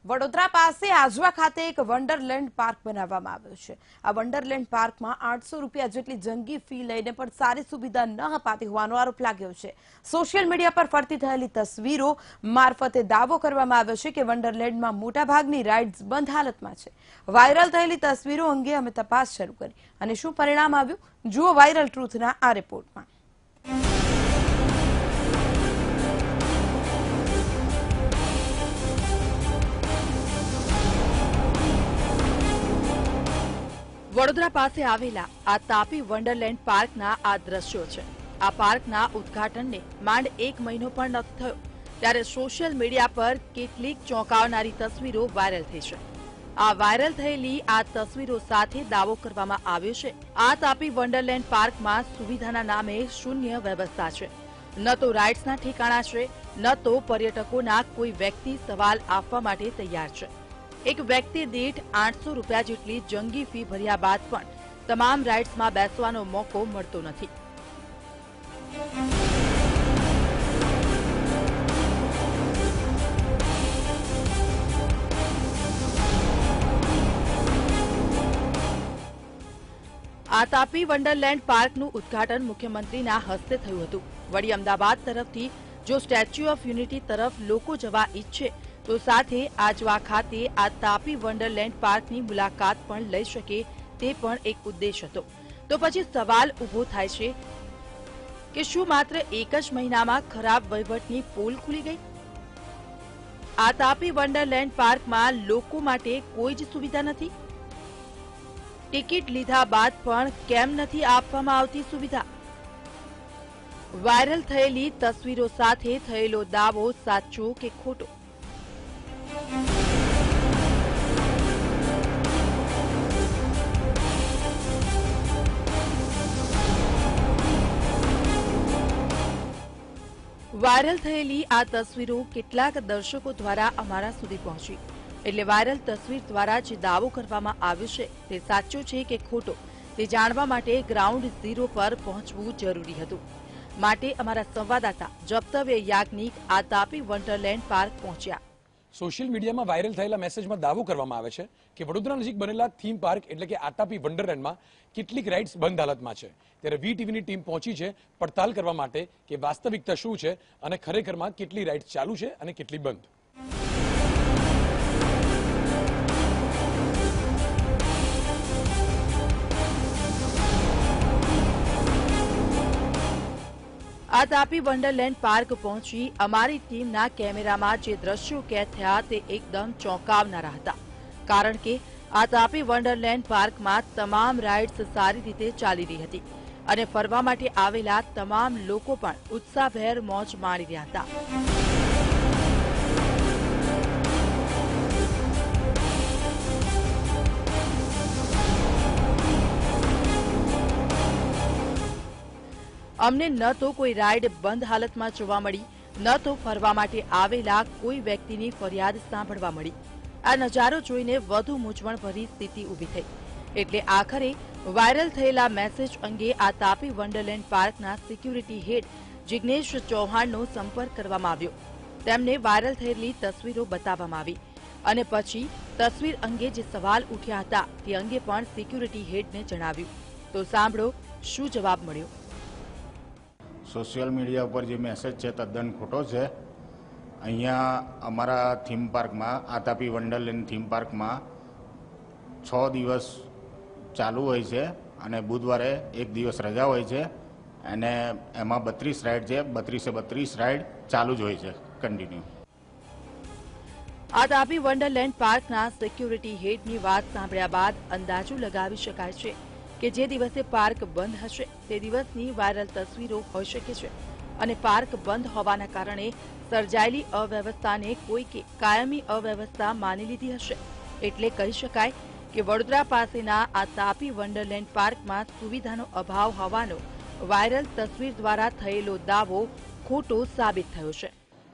વડોદરા પાસે આજવા ખાતે એક વન્ડરલેન્ડ પાર્ક બનાવવામાં આવ્યો છે। આ વન્ડરલેન્ડ પાર્કમાં 800 રૂપિયા જેટલી જંગી ફી લઈને પણ સારી સુવિધા ન અપાતી હોવાનો આરોપ લાગ્યો છે। સોશિયલ મીડિયા પર ફરતી થયેલી તસવીરો મારફતે દાવો કરવામાં આવ્યો છે કે વન્ડરલેન્ડમાં મોટાભાગની રાઇડ્સ બંધ હાલતમાં છે। વાયરલ થયેલી તસવીરો અંગે અમે તપાસ શરૂ કરી અને શું પરિણામ આવ્યું જુઓ વાયરલ ટ્રુથના આ રિપોર્ટમાં। વડોદરા પાસે આવેલા આ તાપી વન્ડરલેન્ડ પાર્કના આ દ્રશ્યો છે। આ પાર્કના ઉદ્ઘાટનને માંડ 1 મહિનો પણ નથી થયો ત્યારે સોશિયલ મીડિયા પર કેટલીક ચોંકાવનારી તસવીરો વાયરલ થઈ છે। આ વાયરલ થયેલી આ તસવીરો સાથે દાવો કરવામાં આવ્યો છે આ તાપી વન્ડરલેન્ડ પાર્કમાં સુવિધાના નામે શૂન્ય વ્યવસ્થા છે। ન તો રાઇડ્સના ઠેકાણા છે ન તો પર્યટકોના કોઈ વ્યક્તિ સવાલ આપવા માટે તૈયાર છે। એક વ્યક્તિ દીઠ 800 રૂપિયા જેટલી જંગી ફી ભર્યા બાદ પણ તમામ રાઇડ્સમાં બેસવાનો મોકો મળતો નથી। આ તાપી વન્ડરલેન્ડ પાર્કનું ઉદ્ઘાટન મુખ્યમંત્રીના હસ્તે થયું હતું। વળી અમદાવાદ તરફથી જો સ્ટેચ્યુ ઓફ યુનિટી તરફ લોકો જવા ઈચ્છે તો સાથે આજવા ખાતે આ તાપી વન્ડરલેન્ડ પાર્કની મુલાકાત પણ લઈ શકે તે પણ એક ઉદ્દેશ હતો। તો પછી સવાલ ઊભો થાય છે કે શું માત્ર એક જ મહિનામાં ખરાબ વહીવટની પોલ ખુલી ગઈ? આ તાપી વન્ડરલેન્ડ પાર્કમાં લોકો માટે કોઈ જ સુવિધા નથી? ટિકિટ લીધા બાદ પણ કેમ નથી આપવામાં આવતી સુવિધા? વાયરલ થયેલી તસવીરો સાથે થયેલો દાવો સાચો કે ખોટો? વાયરલ થયેલી આ તસવીરો કેટલાક દર્શકો દ્વારા અમારા સુધી પહોંચી એટલે વાયરલ તસવીર દ્વારા જે દાવો કરવામાં આવ્યો છે તે સાચો છે કે ખોટો તે જાણવા માટે ગ્રાઉન્ડ ઝીરો પર પહોંચવું જરૂરી હતું। માટે અમારા સંવાદદાતા જપ્તવ્ય યાજ્ઞિક આ તાપી વન્ડરલેન્ડ પાર્ક પહોંચ્યા। સોશિયલ મીડિયામાં વાયરલ થયેલા મેસેજમાં દાવો કરવામાં આવે છે કે વડોદરા નજીક બનેલા થીમ પાર્ક એટલે કે આ તાપી વન્ડરલેન્ડમાં કેટલીક રાઇડ્સ બંધ હાલતમાં છે। ત્યારે વીટીવીની ટીમ પહોંચી છે પડતાલ કરવા માટે કે વાસ્તવિકતા શું છે અને ખરેખરમાં કેટલી રાઇડ્સ ચાલુ છે અને કેટલી બંધ। આ તાપી વન્ડરલેન્ડ પાર્ક પહોંચી અમારી ટીમના કેમેરામાં જે દ્રશ્યો કેદ થયા તે એકદમ ચોંકાવનારા હતા। કારણ કે આ તાપી વન્ડરલેન્ડ પાર્કમાં તમામ રાઇડ્સ સારી રીતે ચાલી રહી હતી અને ફરવા માટે આવેલા તમામ લોકો પણ ઉત્સાહભેર મોજ માણી રહ્યા હતા। અમને ન તો કોઈ રાઇડ બંધ હાલતમાં જોવા મળી ન તો ફરવા માટે આવેલા કોઈ વ્યક્તિની ફરિયાદ સાંભળવા મળી। આ નજારો જોઈને વધુ મૂંઝવણભરી સ્થિતિ ઊભી થઈ એટલે આખરે વાયરલ થયેલા મેસેજ અંગે આ તાપી વન્ડરલેન્ડ પાર્કના સિક્યુરિટી હેડ જિગ્નેશ ચૌહાણનો સંપર્ક કરવામાં આવ્યો। તેમને વાયરલ થયેલી તસવીરો બતાવવામાં આવી અને પછી તસવીર અંગે જે સવાલ ઉઠ્યા હતા તે અંગે પણ સિક્યુરિટી હેડને જણાવ્યું। તો સાંભળો શું જવાબ મળ્યો। સોશિયલ મીડિયા ઉપર જે મેસેજ છે તદ્દન ખોટો છે। અહીંયા અમારા થીમ પાર્કમાં આ તાપી વન્ડરલેન્ડ થીમ પાર્કમાં 6 દિવસ ચાલુ હોય છે અને બુધવારે 1 દિવસ રજા હોય છે અને એમાં 32 રાઇડ છે। 32 રાઇડ ચાલુ જ હોય છે કન્ટિન્યુ। આ તાપી વન્ડરલેન્ડ પાર્કના સિક્યુરિટી હેડની વાત સાંભળ્યા બાદ અંદાજો લગાવી શકાય છે કે જે દિવસે પાર્ક બંધ હશે તે દિવસની વાયરલ તસવીરો હોઈ શકે છે અને પાર્ક બંધ હોવાના કારણે સર્જાયેલી અવ્યવસ્થાને કોઈકે કાયમી અવ્યવસ્થા માની લીધી હશે। એટલે કહી શકાય કે વડોદરા પાસેના આ તાપી વન્ડરલેન્ડ પાર્કમાં સુવિધાનો અભાવ હોવાનો વાયરલ તસવીર દ્વારા થયેલો દાવો ખોટો સાબિત થયો છે।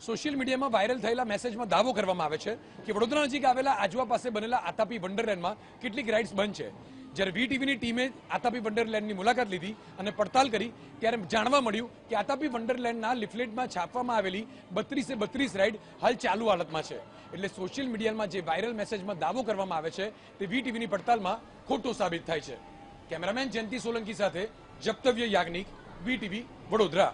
સોશિયલ મીડિયામાં વાયરલ થયેલા મેસેજમાં દાવો કરવામાં આવે છે કે વડોદરા નજીક આવેલા આજવા પાસે બનેલા આતાપી વંડરલેન્ડમાં કેટલીક રાઇડ્સ બંધ છે. જ્યારે વીટીવીની ટીમે આતાપી વંડરલેન્ડની મુલાકાત લીધી અને પડતાલ કરી ત્યારે જાણવા મળ્યું કે આતાપી વંડરલેન્ડના લિફલેટમાં છાપવામાં આવેલી 32 રાઇડ હાલ ચાલુ હાલતમાં છે. એટલે સોશિયલ મીડિયામાં જે વાયરલ મેસેજમાં દાવો કરવામાં આવે છે તે વીટીવીની પડતાલમાં ખોટો સાબિત થાય છે. કેમેરામેન જયંતિ સોલંકી સાથે જપ્તવ્ય યાજ્ઞિક, વીટીવી વડોદરા.